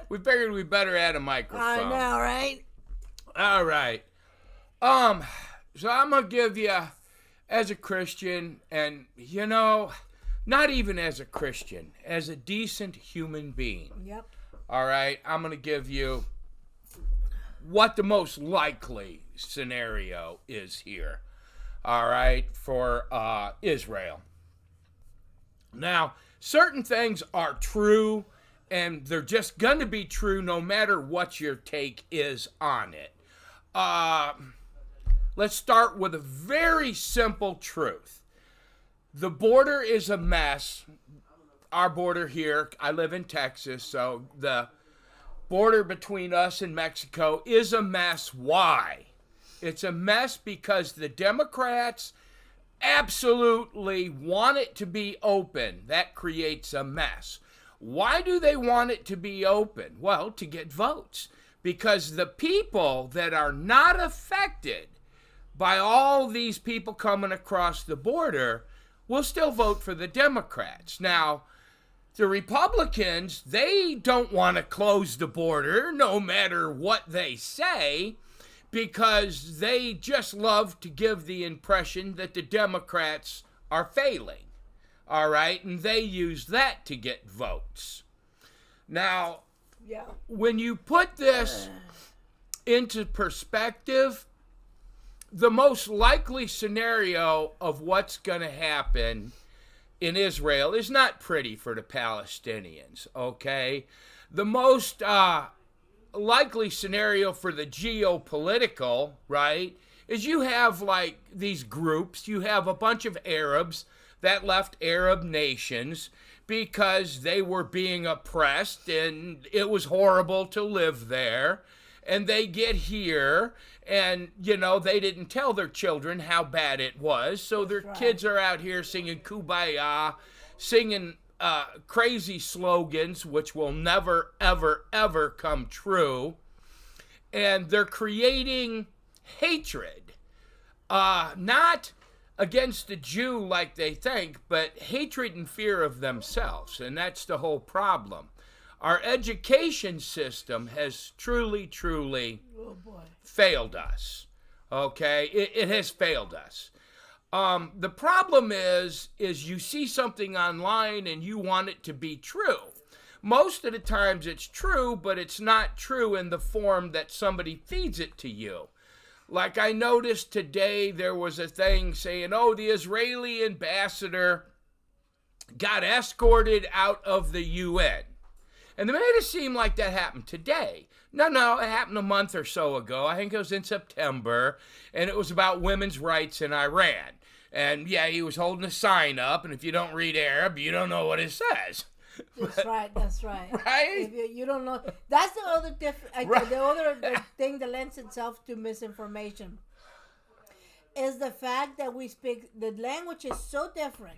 We figured we better add a microphone. I know, right? All right. So I'm gonna give you, as a Christian, and not even as a Christian, as a decent human being. Yep. All right. I'm gonna give you what the most likely scenario is here. All right, for Israel. Now, certain things are true, and they're just going to be true no matter what your take is on it. Let's start with a very simple truth. The border is a mess. Our border here, I live in Texas, so the border between us and Mexico is a mess. Why? It's a mess because the Democrats absolutely want it to be open. That creates a mess. Why do they want it to be open? Well, to get votes. Because the people that are not affected by all these people coming across the border will still vote for the Democrats. Now, the Republicans, they don't want to close the border no matter what they say, because they just love to give the impression that the Democrats are failing. All right? And they use that to get votes. Now, when you put this into perspective, the most likely scenario of what's going to happen in Israel is not pretty for the Palestinians, okay? The most likely scenario for the geopolitical, right, is you have like these groups. You have a bunch of Arabs that left Arab nations because they were being oppressed and it was horrible to live there. And they get here and, they didn't tell their children how bad it was. So their kids are out here singing Kumbaya, singing crazy slogans, which will never, ever, ever come true. And they're creating hatred, not against the Jew like they think, but hatred and fear of themselves. And that's the whole problem. Our education system has truly, truly failed us. Okay? It has failed us. The problem is you see something online and you want it to be true. Most of the times it's true, but it's not true in the form that somebody feeds it to you. Like I noticed today, there was a thing saying, the Israeli ambassador got escorted out of the UN. And they made it seem like that happened today. No, it happened a month or so ago. I think it was in September, and it was about women's rights in Iran. And yeah, he was holding a sign up, and if you don't read Arab, you don't know what it says. That's right. Right? If you don't know, that's the other the other thing that lends itself to misinformation is the fact that we speak, the language is so different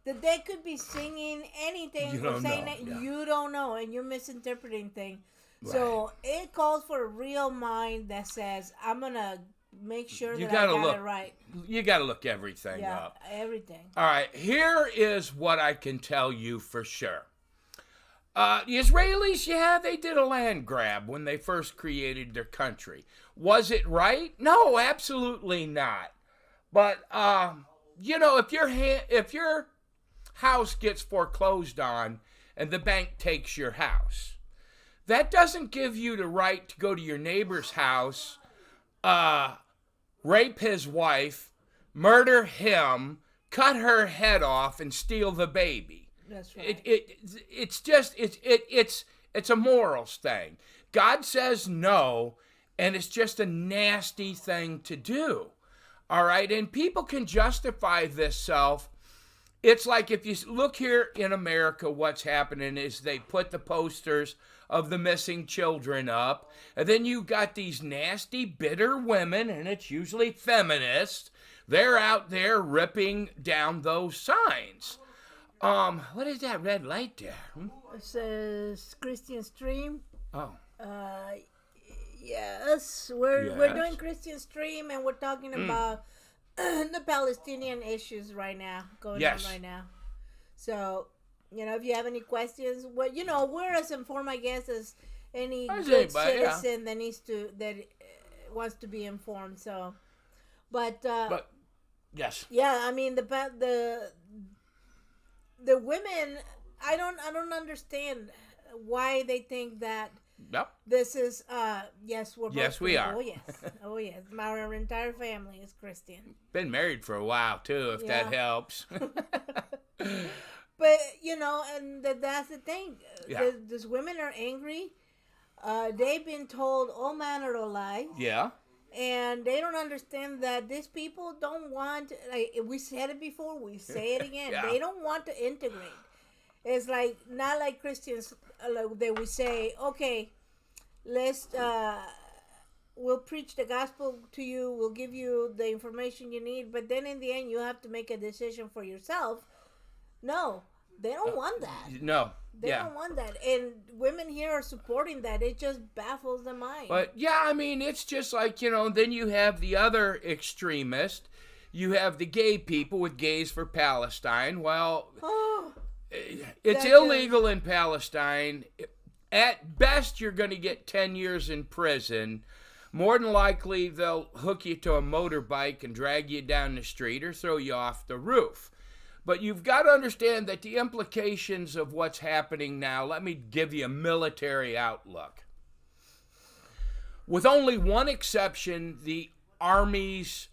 that they could be singing anything or saying that you don't know, and you're misinterpreting things. Right. So it calls for a real mind that says, I'm going to make sure that I got it right. You got to look everything up. Yeah, everything. All right, here is what I can tell you for sure. The Israelis, they did a land grab when they first created their country. Was it right? No, absolutely not. But, if your house gets foreclosed on and the bank takes your house, that doesn't give you the right to go to your neighbor's house, rape his wife, murder him, cut her head off, and steal the baby. That's right. It's a morals thing. God says no, and it's just a nasty thing to do. All right, and people can justify this self. It's like if you look here in America, what's happening is they put the posters of the missing children up, and then you got these nasty, bitter women, and it's usually feminists. They're out there ripping down those signs. What is that red light there? It says Christian Stream. Oh. Yes, we're doing Christian Stream, and we're talking about the Palestinian issues right now, going on right now. So, if you have any questions, we're as informed, I guess, any As good anybody, yeah. citizen that wants to be informed. So, but yes. yeah, I mean the women. I don't understand why they think that Yep. this is yes, we're Yes, both we Christian. are. Oh yes. Oh yes. Our entire family is Christian. Been married for a while too, if that Yeah. helps. But and that's the thing. Yeah. These women are angry. They've been told all manner of lies. Yeah. And they don't understand that these people don't want, like we said it before, we say it again. Yeah. They don't want to integrate. It's like not like Christians that we say, okay, let's we'll preach the gospel to you, we'll give you the information you need, but then in the end you have to make a decision for yourself. No, they don't want that. No. They don't want that. And women here are supporting that. It just baffles the mind. But yeah, I mean, it's just like, then you have the other extremist. You have the gay people with Gays for Palestine. Well, it's illegal in Palestine. At best, you're going to get 10 years in prison. More than likely, they'll hook you to a motorbike and drag you down the street or throw you off the roof. But you've got to understand that the implications of what's happening now, let me give you a military outlook. With only one exception, the armies,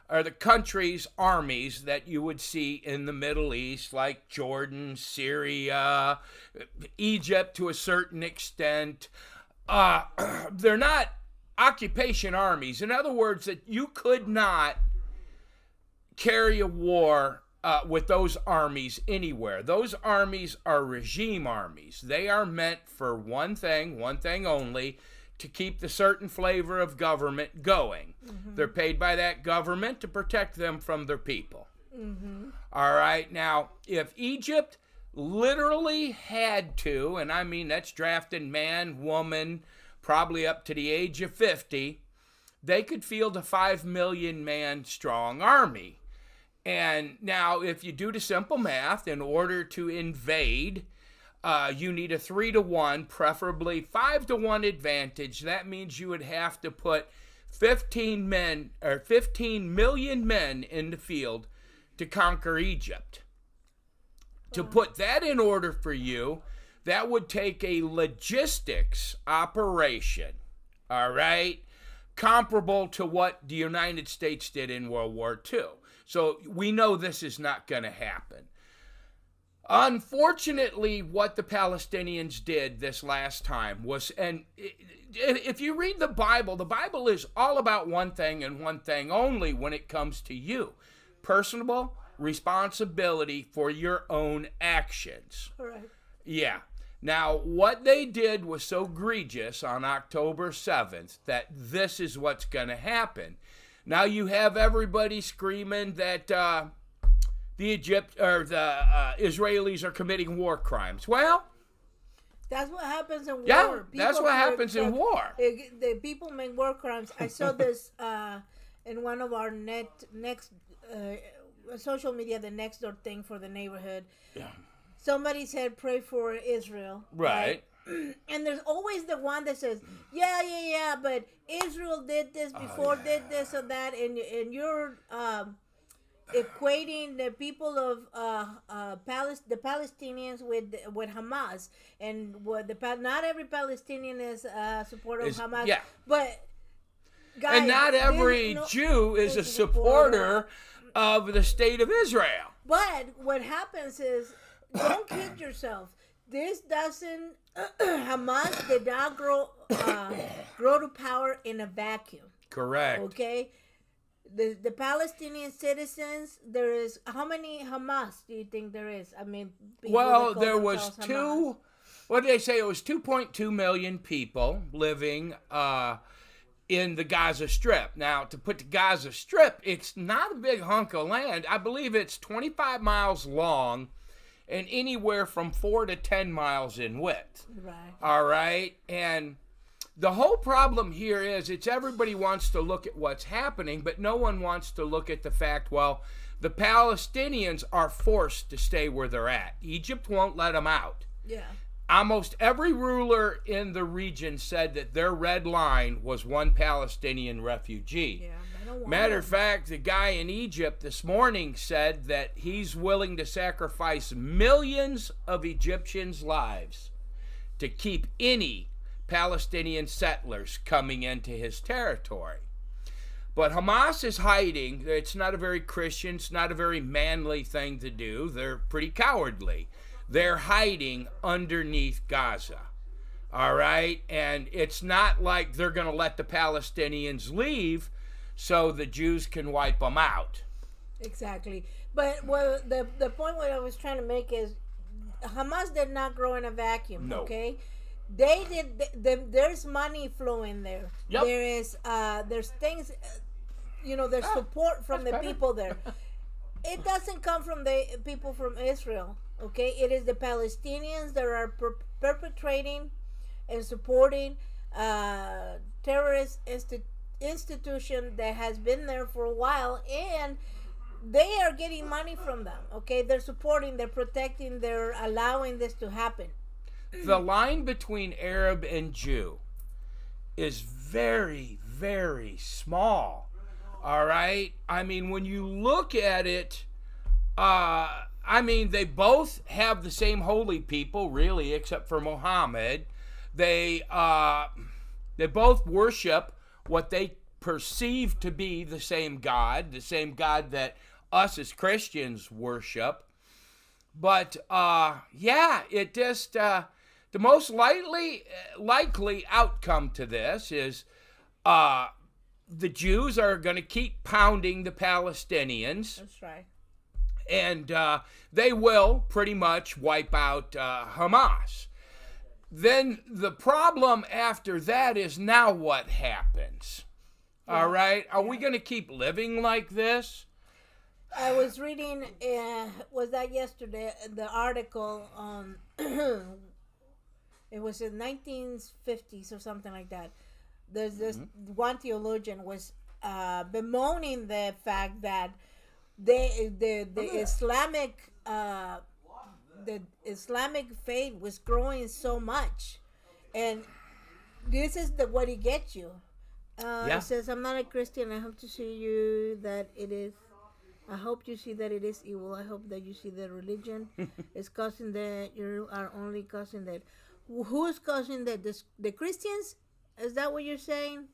or the countries' armies that you would see in the Middle East, like Jordan, Syria, Egypt to a certain extent, they're not occupation armies. In other words, that you could not carry a war with those armies anywhere. Those armies are regime armies. They are meant for one thing only, to keep the certain flavor of government going. Mm-hmm. They're paid by that government to protect them from their people. Mm-hmm. All right, now, if Egypt literally had to, and I mean that's drafted man, woman, probably up to the age of 50, they could field a 5 million man strong army. And now, if you do the simple math, in order to invade, you need a 3-to-1, preferably 5-to-1 advantage. That means you would have to put 15 million men in the field to conquer Egypt. To put that in order for you, that would take a logistics operation, all right, comparable to what the United States did in World War II. So we know this is not going to happen. Unfortunately, what the Palestinians did this last time was, and if you read the Bible is all about one thing and one thing only when it comes to you. Personal responsibility for your own actions. Correct. Yeah. Now, what they did was so egregious on October 7th that this is what's going to happen. Now you have everybody screaming that the Israelis are committing war crimes. Well, that's what happens in war. Yeah, that's what happens in war. The people make war crimes. I saw this in one of our next social media, the next door thing for the neighborhood. Yeah. Somebody said, pray for Israel. Right. And there's always the one that says, yeah, but Israel did this before, did this or that, and you're equating the people of the Palestinians with Hamas, and not every Palestinian is a supporter of Hamas. Yeah. But guys, and not every Jew is a supporter of the state of Israel. But what happens is, don't kid yourself. This doesn't. Hamas did not grow to power in a vacuum. Correct. Okay. The Palestinian citizens, there is, how many Hamas do you think there is? I mean, well, there was two. What did they say? It was 2.2 million people living in the Gaza Strip. Now, to put the Gaza Strip, it's not a big hunk of land. I believe it's 25 miles long and anywhere from 4 to 10 miles in width. Right. All right? And the whole problem here is everybody wants to look at what's happening, but no one wants to look at the fact, well, the Palestinians are forced to stay where they're at. Egypt won't let them out. Yeah. almost every ruler in the region said that their red line was one Palestinian refugee. Yeah, I don't want Matter it. of fact, the guy in Egypt this morning said that he's willing to sacrifice millions of Egyptians' lives to keep any Palestinian settlers coming into his territory. But Hamas is hiding. It's not a very Christian, it's not a very manly thing to do. They're pretty cowardly. They're hiding underneath Gaza. All right? And it's not like they're going to let the Palestinians leave so the Jews can wipe them out. Exactly. But the point what I was trying to make is Hamas did not grow in a vacuum, No. okay? They did. There's money flowing there. Yep. There is. There's things. There's support from the people there. It doesn't come from the people from Israel. Okay, it is the Palestinians that are perpetrating and supporting terrorist institution that has been there for a while, and they are getting money from them. Okay, they're supporting, they're protecting, they're allowing this to happen. The line between Arab and Jew is very, very small. All right? I mean, when you look at it, they both have the same holy people, really, except for Muhammad. They both worship what they perceive to be the same God that us as Christians worship. But, it just... the most likely outcome to this is the Jews are going to keep pounding the Palestinians. That's right. And they will pretty much wipe out Hamas. Then the problem after that is now what happens? All right? Are we going to keep living like this? I was reading, was that yesterday, the article on... It was in 1950s or something like that. There's this one theologian was bemoaning the fact that the Islamic faith was growing so much, and this is what he gets you. It says, "I'm not a Christian. I hope to see you that it is. I hope you see that it is evil. I hope that you see that religion is causing that. You are only causing that." Who is causing that? The Christians? Is that what you're saying?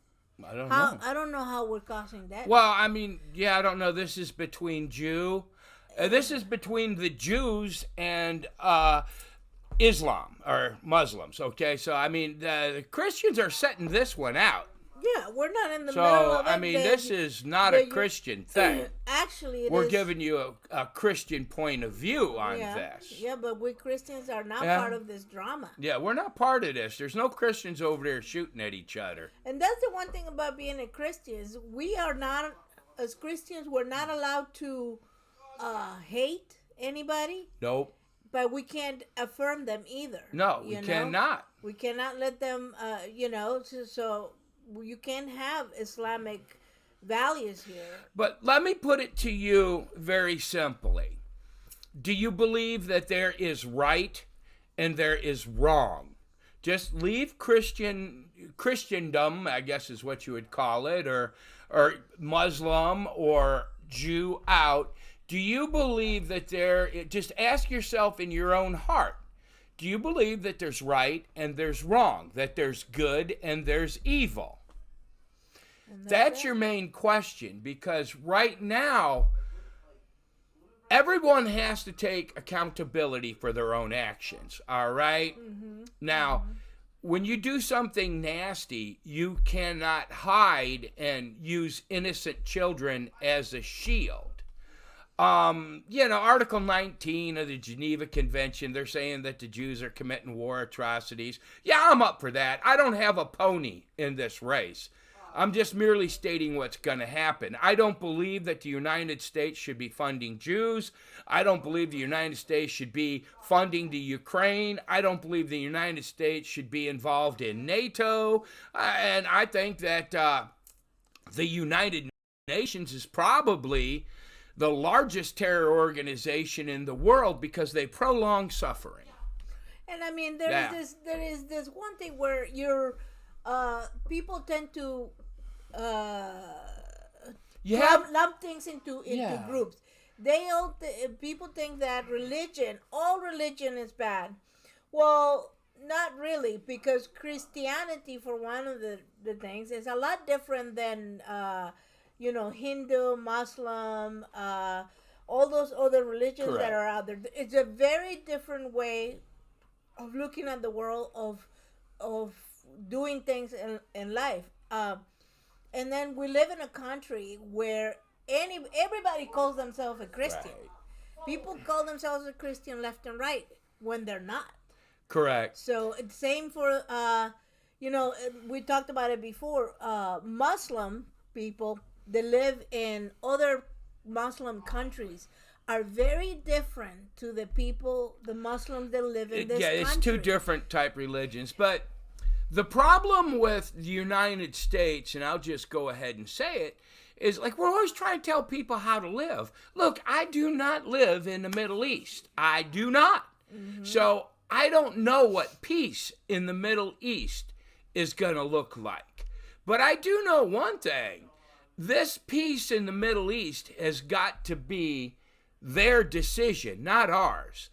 I don't know. I don't know how we're causing that. Well, I don't know. This is between this is between the Jews and Islam or Muslims. Okay, so the Christians are setting this one out. Yeah, we're not in the middle of it. This is not a Christian thing. Actually, we're giving you a Christian point of view on this. Yeah, but we Christians are not part of this drama. Yeah, we're not part of this. There's no Christians over there shooting at each other. And that's the one thing about being a Christian is we are not, as Christians, we're not allowed to hate anybody. Nope. But we can't affirm them either. No, we cannot. We cannot let them, so you can't have Islamic values here. But let me put it to you very simply. Do you believe that there is right and there is wrong? Just leave Christendom, I guess is what you would call it, or Muslim or Jew out. Do you believe that just ask yourself in your own heart, do you believe that there's right and there's wrong, that there's good and there's evil? That's your main question, because right now, everyone has to take accountability for their own actions, all right? Now, when you do something nasty, you cannot hide and use innocent children as a shield. Article 19 of the Geneva Convention, they're saying that the Jews are committing war atrocities. Yeah, I'm up for that. I don't have a pony in this race. I'm just merely stating what's going to happen. I don't believe that the United States should be funding Jews. I don't believe the United States should be funding the Ukraine. I don't believe the United States should be involved in NATO. And I think that the United Nations is probably the largest terror organization in the world because they prolong suffering. And I mean, there Yeah. is this one thing where people tend to You have lump things into Yeah. groups. They all people think that all religion is bad. Well, not really, because Christianity, for one of the things, is a lot different than Hindu, Muslim, all those other religions that Correct. are out there. It's a very different way of looking at the world, of doing things in life. And then we live in a country where everybody calls themselves a Christian. Right. People call themselves a Christian left and right when they're not. Correct. So it's same for we talked about it before. Muslim people that live in other Muslim countries are very different to the Muslims that live in this country. It's two different type religions, but the problem with the United States, and I'll just go ahead and say it, is like we're always trying to tell people how to live. Look, I do not live in the Middle East. I do not. Mm-hmm. So I don't know what peace in the Middle East is going to look like. But I do know one thing. This peace in the Middle East has got to be their decision, not ours.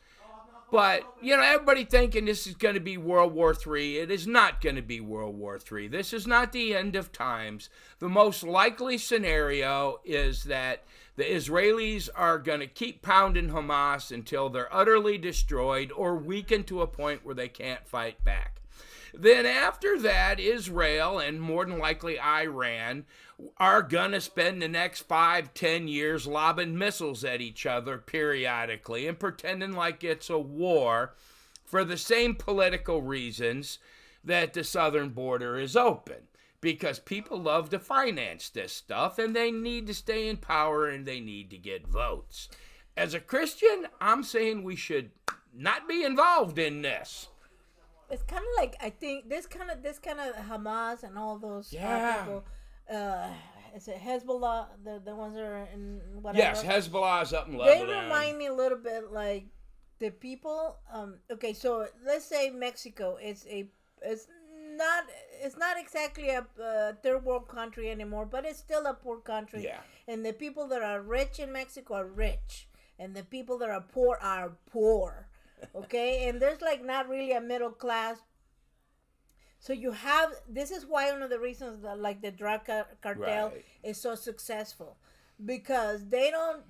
But, everybody thinking this is going to be World War III. It is not going to be World War III. This is not the end of times. The most likely scenario is that the Israelis are going to keep pounding Hamas until they're utterly destroyed or weakened to a point where they can't fight back. Then after that, Israel and more than likely Iran are going to spend the next 5-10 years lobbing missiles at each other periodically and pretending like it's a war for the same political reasons that the southern border is open. Because people love to finance this stuff and they need to stay in power and they need to get votes. As a Christian, I'm saying we should not be involved in this. It's kind of like, I think this kind of Hamas and all those people. Is it Hezbollah? The ones that are in whatever. Yes, Hezbollah is up in Lebanon. They remind me a little bit like the people. Okay, so let's say Mexico. It's not exactly a third world country anymore, but it's still a poor country. Yeah. And the people that are rich in Mexico are rich, and the people that are poor. Okay, and there's like not really a middle class. So this is why one of the reasons that like the drug cartel is so successful, because they don't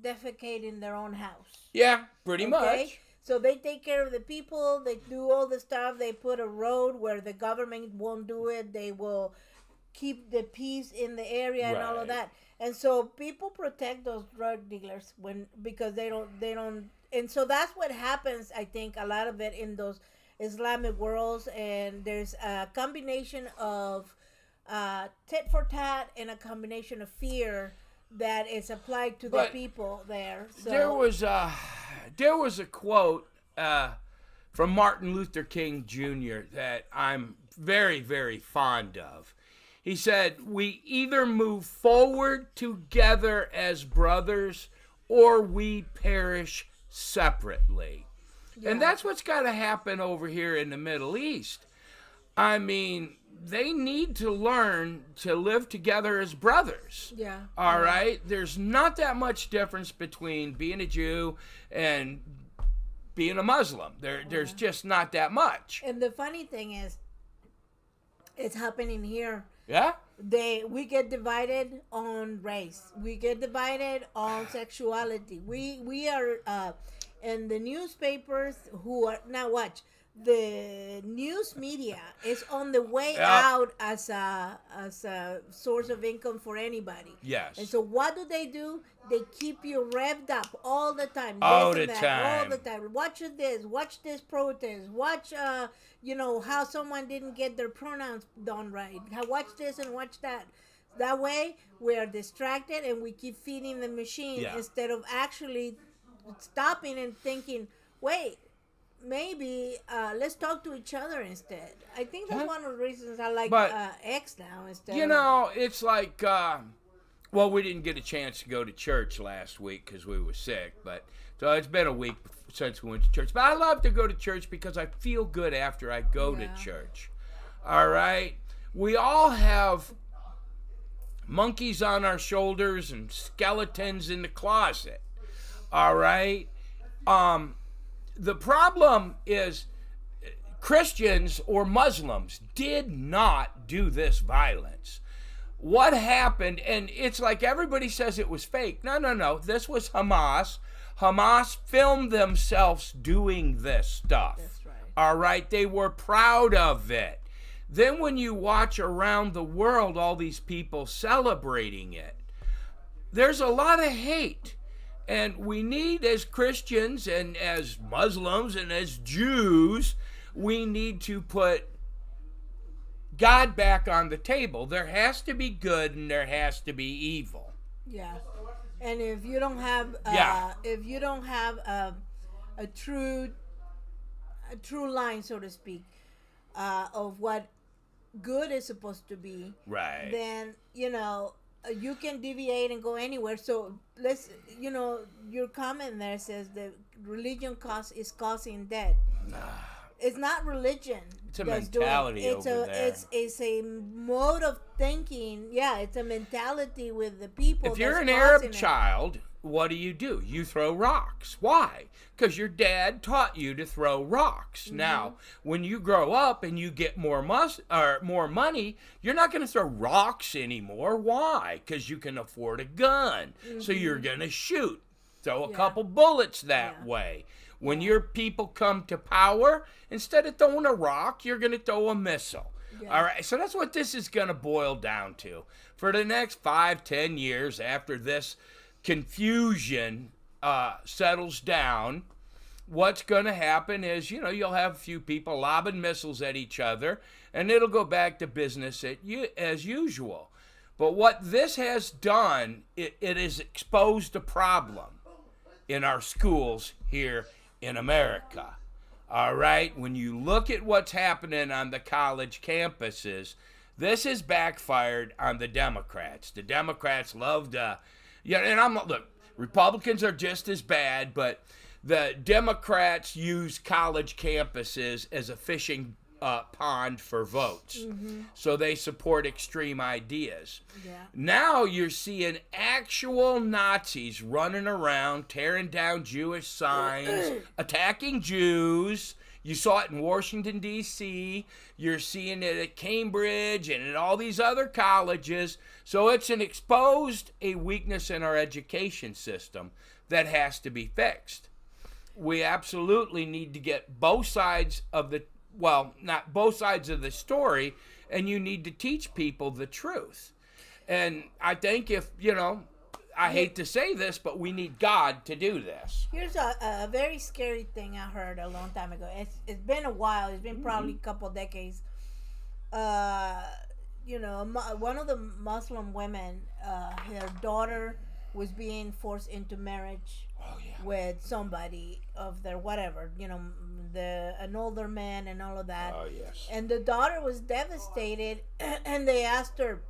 defecate in their own house. Yeah, pretty much. So they take care of the people. They do all the stuff. They put a road where the government won't do it. They will keep the peace in the area and all of that. And so people protect those drug dealers because they don't. And so that's what happens. I think a lot of it in those Islamic worlds, and there's a combination of tit for tat and a combination of fear that is applied to the people there. So there was a quote from Martin Luther King Jr. that I'm very, very fond of. He said, "We either move forward together as brothers or we perish separately." Yeah. And that's what's got to happen over here in the Middle East. I mean, they need to learn to live together as brothers. Yeah. All right? There's not that much difference between being a Jew and being a Muslim. There's just not that much. And the funny thing is, it's happening here. Yeah? We get divided on race. We get divided on sexuality. We are and the newspapers who are now watch. The news media is on the way out as a source of income for anybody. Yes. And so what do? They keep you revved up all the time. All the time. Watch this protest. Watch how someone didn't get their pronouns done right. Watch this and watch that. That way we are distracted and we keep feeding the machine instead of actually stopping and thinking, wait, maybe let's talk to each other instead. I think that's one of the reasons I like X now instead. It's like, we didn't get a chance to go to church last week because we were sick, but So it's been a week since we went to church. But I love to go to church because I feel good after I go to church. All right? We all have monkeys on our shoulders and skeletons in the closet. All right? The problem is Christians or Muslims did not do this violence. What happened, and it's like everybody says it was fake. No. This was Hamas. Hamas filmed themselves doing this stuff. That's right. All right? They were proud of it. Then when you watch around the world all these people celebrating it, there's a lot of hate. And we need, as Christians and as Muslims and as Jews, we need to put God back on the table. There has to be good and there has to be evil. Yeah. And if you don't have a true line, so to speak, of what good is supposed to be, right, then you can deviate and go anywhere. So let's, your comment there says that religion is causing death. It's not religion. It's a mentality over there. It's a mode of thinking. Yeah, it's a mentality with the people. If you're an Arab child, what do? You throw rocks. Why? Because your dad taught you to throw rocks. Mm-hmm. Now, when you grow up and you get more money, you're not going to throw rocks anymore. Why? Because you can afford a gun. Mm-hmm. So you're going to shoot. Throw a couple bullets that way. When your people come to power, instead of throwing a rock, you're going to throw a missile. Yeah. All right, so that's what this is going to boil down to. For the next 5-10 years after this confusion settles down, what's going to happen is, you'll have a few people lobbing missiles at each other, and it'll go back to business as usual. But what this has done, it has exposed a problem in our schools here in America. All right, when you look at what's happening on the college campuses, this has backfired on the Democrats. The Democrats love to, look, Republicans are just as bad, but the Democrats use college campuses as a fishing pond for votes. Mm-hmm. So they support extreme ideas. Yeah. Now you're seeing actual Nazis running around, tearing down Jewish signs, attacking Jews. You saw it in Washington, D.C. You're seeing it at Cambridge and at all these other colleges. So it's exposed a weakness in our education system that has to be fixed. We absolutely need to get both sides of not both sides of the story, and you need to teach people the truth. And I think I hate to say this, but we need God to do this. Here's a very scary thing I heard a long time ago. It's been a while. It's been probably a couple decades. One of the Muslim women, her daughter was being forced into marriage with somebody of their whatever, an older man and all of that. Oh, yes. And the daughter was devastated, and they asked her,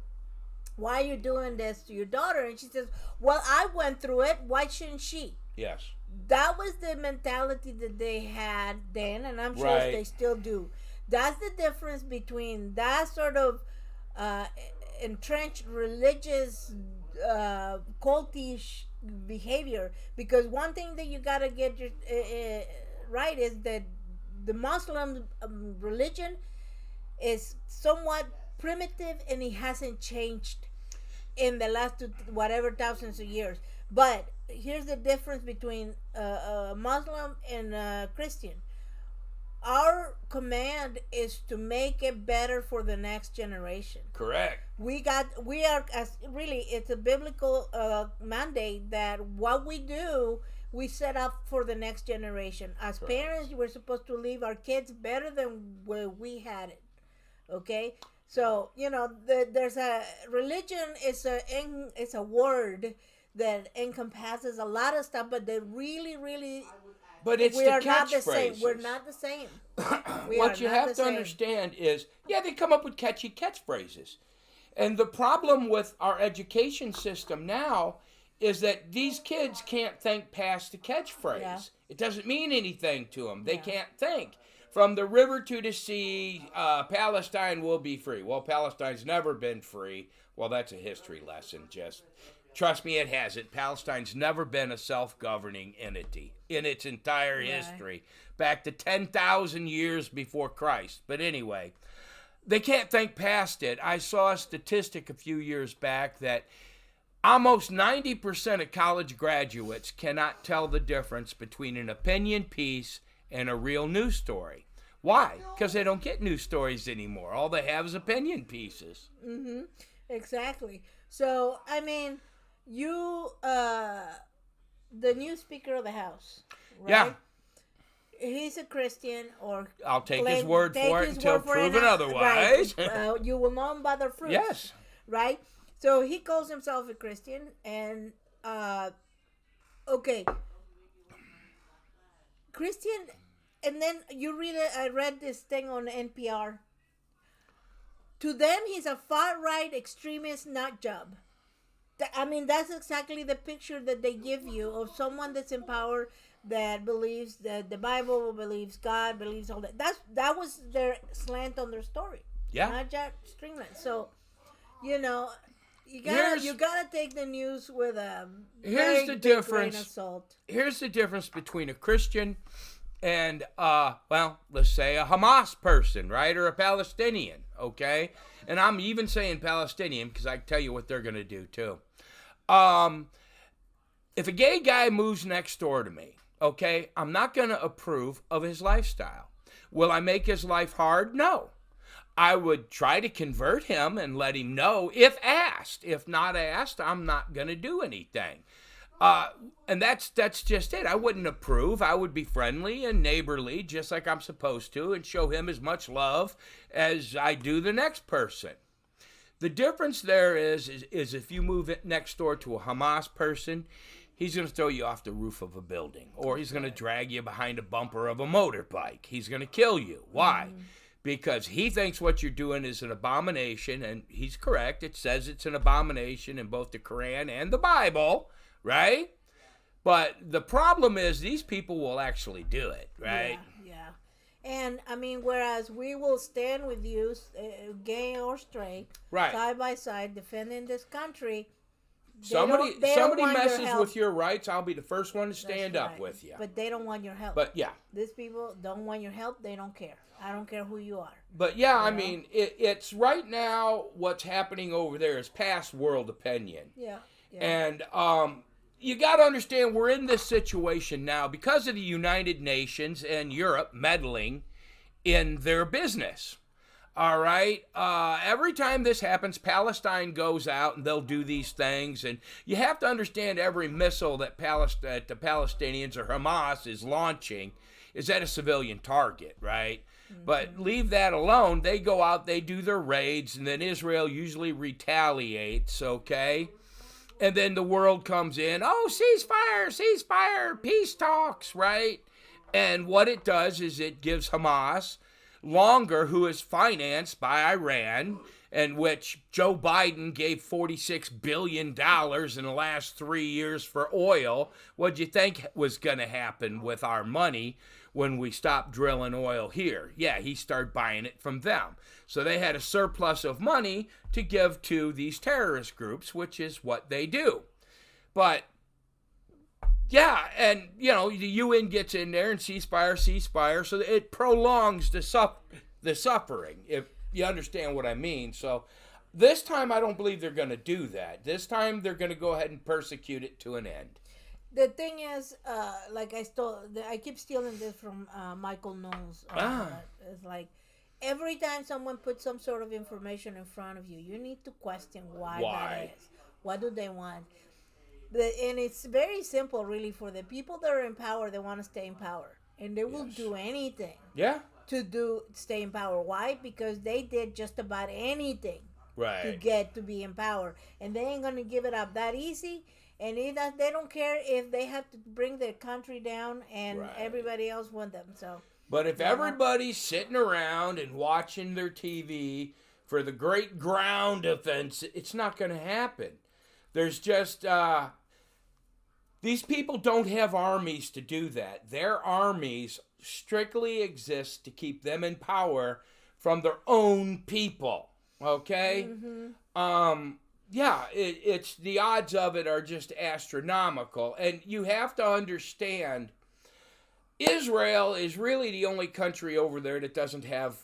why are you doing this to your daughter? And she says, well, I went through it. Why shouldn't she? Yes. That was the mentality that they had then, and I'm sure they still do. That's the difference between that sort of entrenched religious cultish behavior. Because one thing that you got to get right is that the Muslim religion is somewhat primitive, and it hasn't changed in the last thousands of years. But here's the difference between a Muslim and a Christian. Our command is to make it better for the next generation. Correct. It's a biblical mandate that what we do, we set up for the next generation. As parents, we're supposed to leave our kids better than where we had it. Okay? So, there's a religion is a word that encompasses a lot of stuff, but they really but it's we are not the same. We're not the same. What you have to understand is, they come up with catchy catchphrases. And the problem with our education system now is that these kids can't think past the catchphrase. Yeah. It doesn't mean anything to them. They Yeah. can't think. From the river to the sea, Palestine will be free. Well, Palestine's never been free. Well, that's a history lesson. Just trust me, it hasn't. Palestine's never been a self-governing entity in its entire history, back to 10,000 years before Christ. But anyway, they can't think past it. I saw a statistic a few years back that almost 90% of college graduates cannot tell the difference between an opinion piece and a real news story. Why? Because they don't get news stories anymore. All they have is opinion pieces. Mm-hmm. Exactly. So, I mean, you, the new Speaker of the House, right? Yeah. He's a Christian, or I'll take his word for it until proven right. otherwise. You will know him by their fruits. Yes. Right? So he calls himself a Christian, and okay, Christian, and then I read this thing on NPR. To them, he's a far-right extremist nut job. I mean, that's exactly the picture that they give you of someone that's in power, that believes that the Bible, believes God, believes all that. That was their slant on their story. Yeah. Not Jack Stringland. So, you gotta take the news with a very big grain of salt. Here's the difference between a Christian and let's say a Hamas person, right, or a Palestinian, okay? And I'm even saying Palestinian because I can tell you what they're gonna do too. If a gay guy moves next door to me, okay, I'm not gonna approve of his lifestyle. Will I make his life hard? No. I would try to convert him and let him know if asked. If not asked, I'm not going to do anything. And that's just it. I wouldn't approve. I would be friendly and neighborly, just like I'm supposed to, and show him as much love as I do the next person. The difference there is if you move it next door to a Hamas person, he's going to throw you off the roof of a building, or he's going to drag you behind a bumper of a motorbike. He's going to kill you. Why? Because he thinks what you're doing is an abomination, and he's correct. It says it's an abomination in both the Quran and the Bible, right? But the problem is these people will actually do it, right? Yeah. And, I mean, whereas we will stand with you, gay or straight, right, side by side, defending this country. Somebody messes with your rights, I'll be the first one to stand up with you. But they don't want your help. But, yeah. These people don't want your help. They don't care. I don't care who you are. But, yeah, I mean, it's right now what's happening over there is past world opinion. Yeah. And you got to understand we're in this situation now because of the United Nations and Europe meddling in their business. All right. Every time this happens, Palestine goes out and they'll do these things. And you have to understand every missile that the Palestinians or Hamas is launching is at a civilian target, right? Mm-hmm. But leave that alone. They go out, they do their raids, and then Israel usually retaliates, okay? And then the world comes in, ceasefire, peace talks, right? And what it does is it gives Hamas longer, who is financed by Iran, and which Joe Biden gave $46 billion in the last 3 years for oil. What do you think was going to happen with our money when we stopped drilling oil here? Yeah, he started buying it from them. So they had a surplus of money to give to these terrorist groups, which is what they do. But yeah, and, the UN gets in there and ceasefire, so it prolongs the suffering, if you understand what I mean. So this time I don't believe they're going to do that. This time they're going to go ahead and persecute it to an end. The thing is, I keep stealing this from Michael Knowles. It's like, every time someone puts some sort of information in front of you, you need to question why that is. What do they want? And it's very simple, really, for the people that are in power. They want to stay in power, and they will do anything. Yeah. To stay in power. Why? Because they did just about anything to get to be in power, and they ain't gonna give it up that easy. And they don't care if they have to bring their country down, and everybody else want them. So. But if everybody's sitting around and watching their TV for the great ground offense, it's not going to happen. There's just These people don't have armies to do that. Their armies strictly exist to keep them in power from their own people. Okay? Yeah, it's the odds of it are just astronomical. And you have to understand, Israel is really the only country over there that doesn't have,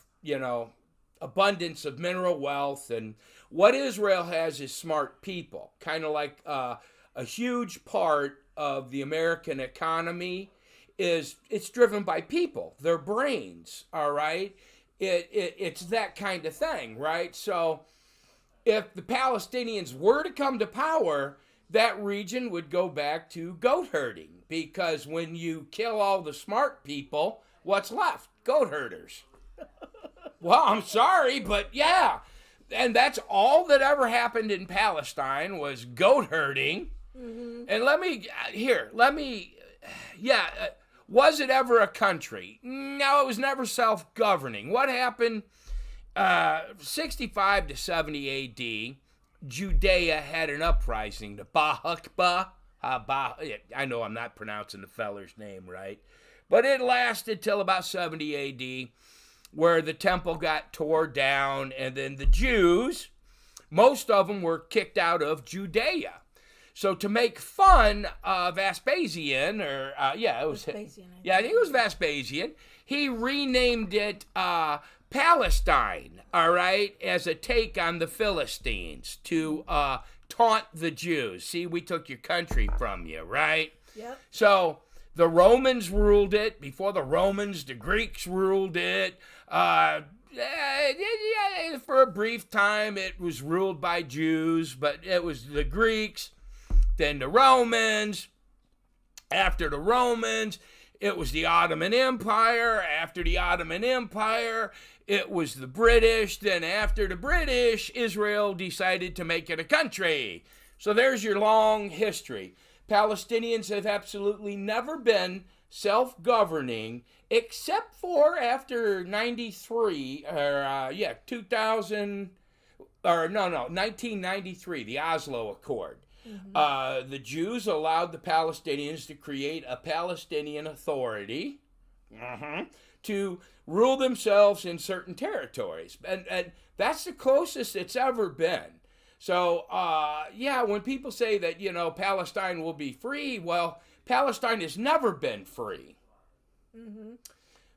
abundance of mineral wealth. And what Israel has is smart people. Kind of like a huge part of the American economy it's driven by people, their brains, all right? It's that kind of thing, right? So if the Palestinians were to come to power, that region would go back to goat herding, because when you kill all the smart people, what's left? Goat herders. Well, I'm sorry, but yeah. And that's all that ever happened in Palestine was goat herding. And was it ever a country? No, it was never self-governing. What happened? 65 to 70 A.D., Judea had an uprising. The Bahakba. I know I'm not pronouncing the feller's name right. But it lasted till about 70 A.D., where the temple got tore down, and then the Jews, most of them were kicked out of Judea. So to make fun of Vespasian, I think it was Vespasian, he renamed it Palestine, all right, as a take on the Philistines to taunt the Jews. See, we took your country from you, right? Yep. So the Romans ruled it. Before the Romans, the Greeks ruled it. For a brief time, it was ruled by Jews, but it was the Greeks, then the Romans. After the Romans, it was the Ottoman Empire. After the Ottoman Empire, it was the British. Then after the British, Israel decided to make it a country. So there's your long history. Palestinians have absolutely never been self-governing, except for after 1993, the Oslo Accord. The Jews allowed the Palestinians to create a Palestinian Authority to rule themselves in certain territories. And that's the closest it's ever been. So, when people say that, Palestine will be free, well, Palestine has never been free.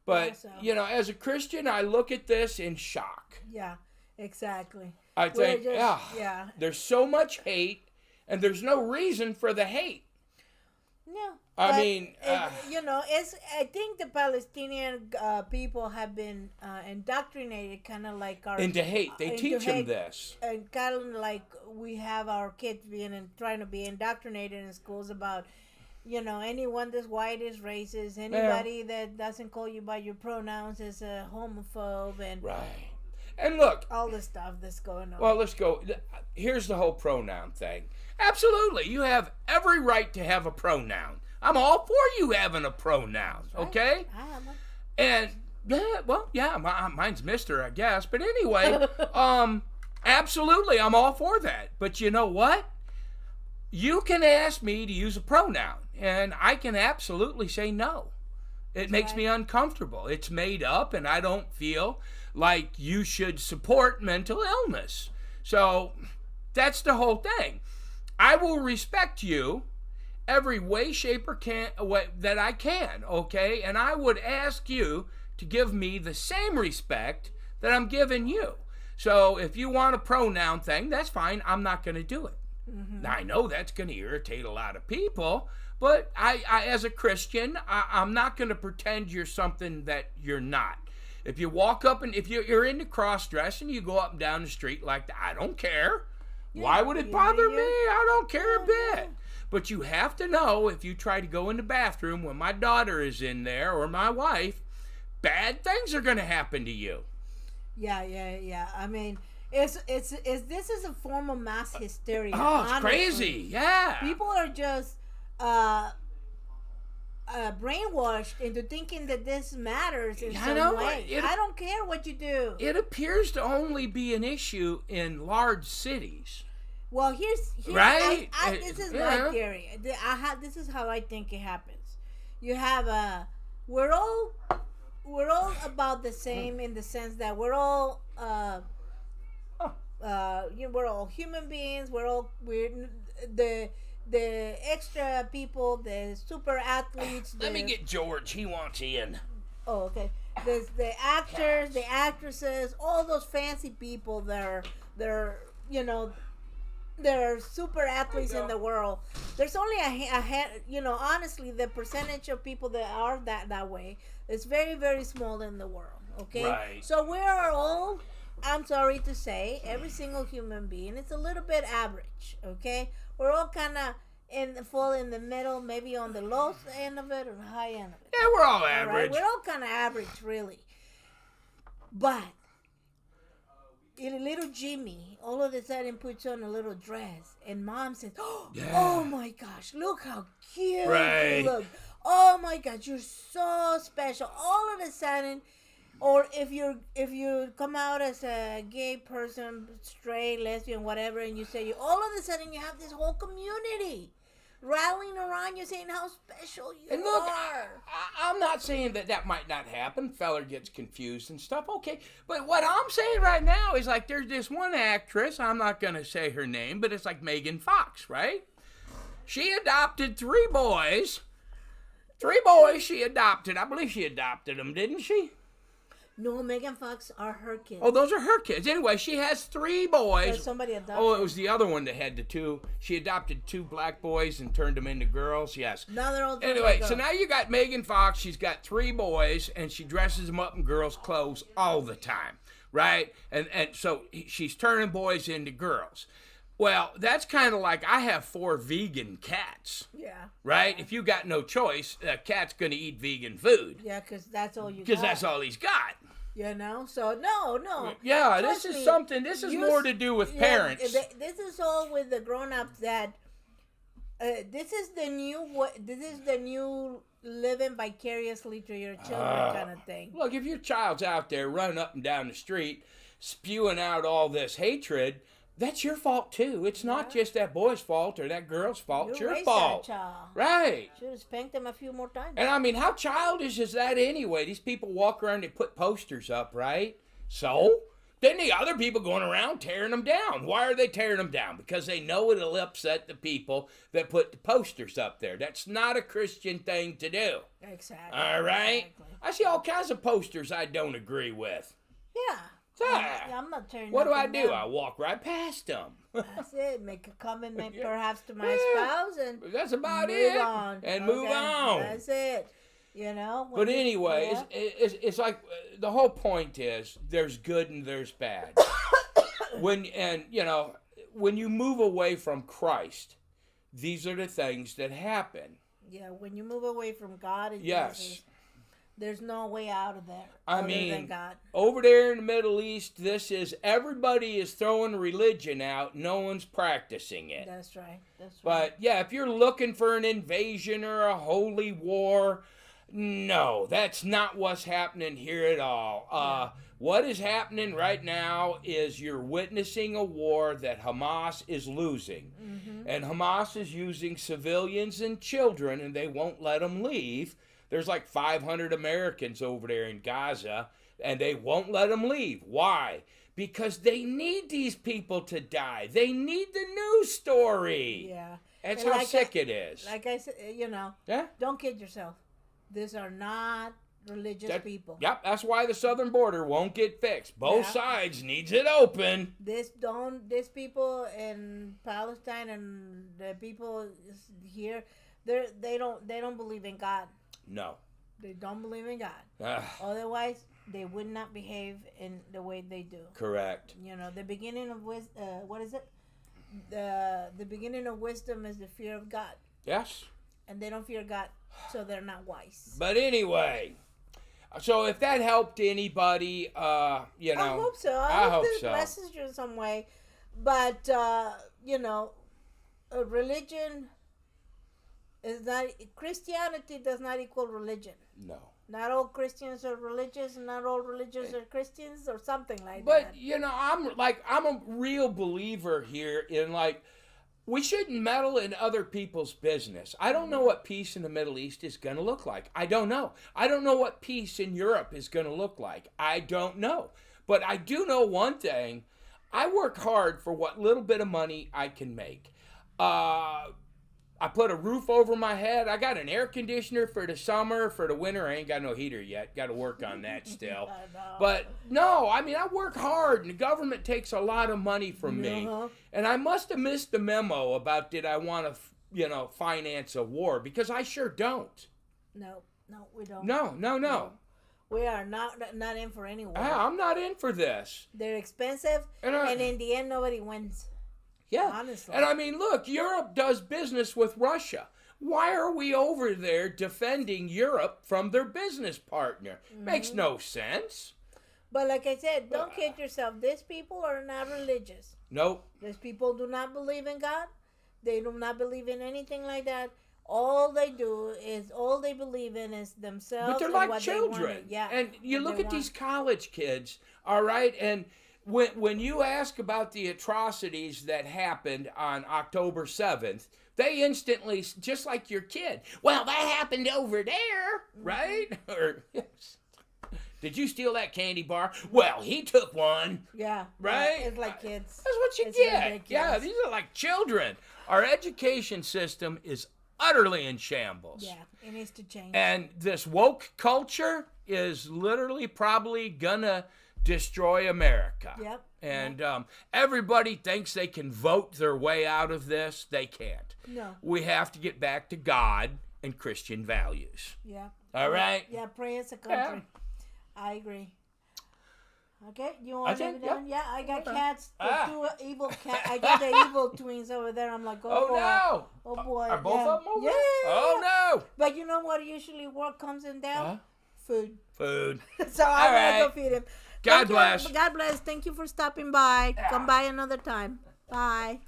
But, as a Christian, I look at this in shock. Yeah, exactly. I think, there's so much hate, and there's no reason for the hate. No. I think the Palestinian people have been indoctrinated, kind of like our into hate. They teach them this, and kind of like we have our kids trying to be indoctrinated in schools about, anyone that's white is racist. Anybody that doesn't call you by your pronouns is a homophobe, and right. And look, all the stuff that's going on. Well, let's go. Here's the whole pronoun thing. Absolutely, you have every right to have a pronoun. I'm all for you having a pronoun, okay? And, mine's Mr., I guess. But anyway, absolutely, I'm all for that. But you know what? You can ask me to use a pronoun, and I can absolutely say no. It makes me uncomfortable. It's made up, and I don't feel like you should support mental illness. So that's the whole thing. I will respect you every way, shape, or that I can, okay? And I would ask you to give me the same respect that I'm giving you. So if you want a pronoun thing, that's fine. I'm not going to do it. Now, I know that's going to irritate a lot of people, but I as a Christian, I'm not going to pretend you're something that you're not. If you walk up and if you're into cross-dress and you go up and down the street like that, I don't care. Why would it bother me? I don't care a bit. But you have to know, if you try to go in the bathroom when my daughter is in there or my wife, bad things are going to happen to you. Yeah. I mean, this is a form of mass hysteria. Oh, it's crazy. Yeah. People are just brainwashed into thinking that this matters in some way. I don't care what you do. It appears to only be an issue in large cities. Well, here's Right? this is Yeah. my theory. This is how I think it happens. You have we're all about the same in the sense that we're all we're all human beings. We're the extra people, the super athletes. Let me get George. He wants in. Oh, okay. There's the actors, the actresses, all those fancy people. They're they're super athletes in the world. There's only honestly, the percentage of people that are that way is very, very small in the world. Okay, Right. so we are all. I'm sorry to say, every single human being is a little bit average. Okay, we're all kind of fall in the middle, maybe on the low end of it or the high end of it. Yeah, we're all All right? average. We're all kind of average, really. But little Jimmy all of a sudden puts on a little dress, and Mom says, "Oh my gosh, look how cute Right. you look! Oh my gosh, you're so special!" All of a sudden, or if you come out as a gay person, straight, lesbian, whatever, and you say, all of a sudden you have this whole community rallying around you saying how special you And look, are. I'm not saying that might not happen. Feller gets confused and stuff. Okay, but what I'm saying right now is like there's this one actress. I'm not gonna say her name, but it's like Megan Fox, right? She adopted 3 boys. 3 boys she adopted. I believe she adopted them, didn't she? No, Megan Fox are her kids. Oh, those are her kids. Anyway, she has 3 boys. Or somebody adopted. Oh, it was the other one that had the 2. She adopted 2 black boys and turned them into girls. Yes. Now they're all Anyway, girls. so now you got Megan Fox. She's got 3 boys, and she dresses them up in girls' clothes all the time, right? And so she's turning boys into girls. Well, that's kind of like I have 4 vegan cats, Yeah. right? If you got no choice, a cat's going to eat vegan food Yeah, because that's all you got. because that's all he's got. You know? So, no. Yeah, Trust this is me, something. This is more to do with parents. This is all with the grown-ups that this is the new living vicariously through your children kind of thing. Look, if your child's out there running up and down the street, spewing out all this hatred, that's your fault too. It's not just that boy's fault or that girl's fault. It's You your raised fault. that child. Right. Should have spanked them a few more times. And I mean, how childish is that anyway? These people walk around and put posters up, right? So? Then the other people going around tearing them down. Why are they tearing them down? Because they know it'll upset the people that put the posters up there. That's not a Christian thing to do. Exactly. All right? Exactly. I see all kinds of posters I don't agree with. Yeah. Yeah. I'm not tearing What do I nothing do? down. I walk right past them. That's it. Make a comment, Yeah. perhaps to my Yeah. spouse, and That's about move it. on. And move Okay? on. That's it. You know. But anyway, yeah. it's like the whole point is there's good and there's bad. when you move away from Christ, these are the things that happen. Yeah, when you move away from God and Yes. Jesus, there's no way out of there. I other mean, than God. over there in the Middle East, everybody is throwing religion out. No one's practicing it. That's right. That's right. But yeah, if you're looking for an invasion or a holy war, no, that's not what's happening here at all. What is happening right now is you're witnessing a war that Hamas is losing. Mm-hmm. And Hamas is using civilians and children, and they won't let them leave. There's like 500 Americans over there in Gaza, and they won't let them leave. Why? Because they need these people to die. They need the news story. Yeah. That's And how sick it is. Like I said, Yeah? don't kid yourself. These are not religious people. Yep, that's why the southern border won't get fixed. Both Yeah. sides needs it open. These people in Palestine and the people here, they don't believe in God. No. They don't believe in God. Ah, Otherwise, they would not behave in the way they do. correct. The beginning of what is it? The beginning of wisdom is the fear of God, Yes. and they don't fear God, so they're not wise. But anyway, so if that helped anybody, I hope so. I hope this so. blesses you in some way, but a religion is not. Christianity does not equal religion. No. Not all Christians are religious, and not all religious are Christians, or something like But that. I'm a real believer here in like we shouldn't meddle in other people's business. I don't know what peace in the Middle East is going to look like. I don't know. I don't know what peace in Europe is going to look like. I don't know. But I do know one thing. I work hard for what little bit of money I can make. I put a roof over my head. I got an air conditioner for the summer. For the winter, I ain't got no heater yet. Got to work on that still. But no, I mean, I work hard, and the government takes a lot of money from me. And I must have missed the memo about did I want to, finance a war, because I sure don't. No, we don't. No. We are not in for any war. I'm not in for this. They're expensive, and in the end, nobody wins. Yeah. Honestly. And I mean, look, Europe does business with Russia. Why are we over there defending Europe from their business partner? Makes no sense. But like I said, don't kid yourself. These people are not religious. Nope. These people do not believe in God. They do not believe in anything like that. All they believe in is themselves. But they're and like what children. They yeah. And you look at these college kids, all right, and when you ask about the atrocities that happened on October 7th, they instantly, just like your kid, well, that happened over there, right? Or, did you steal that candy bar? Well, he took one. Yeah. Right? It's like kids. That's what you get. Ridiculous. Yeah, these are like children. Our education system is utterly in shambles. Yeah, it needs to change. And this woke culture is literally probably gonna destroy America. Yep. And everybody thinks they can vote their way out of this. They can't. No. We have to get back to God and Christian values. Yeah. All right? Yeah, pray as a country. Yeah. I agree. Okay, you want to be done? Yeah, I got cats. Two evil cats. I got the evil twins over there. I'm like, oh boy. No. Oh boy. Are both of them over there? Oh no. But you know what usually comes in down? Food. So I'm going to go feed him. God bless. God bless. Thank you for stopping by. Come by another time. Bye.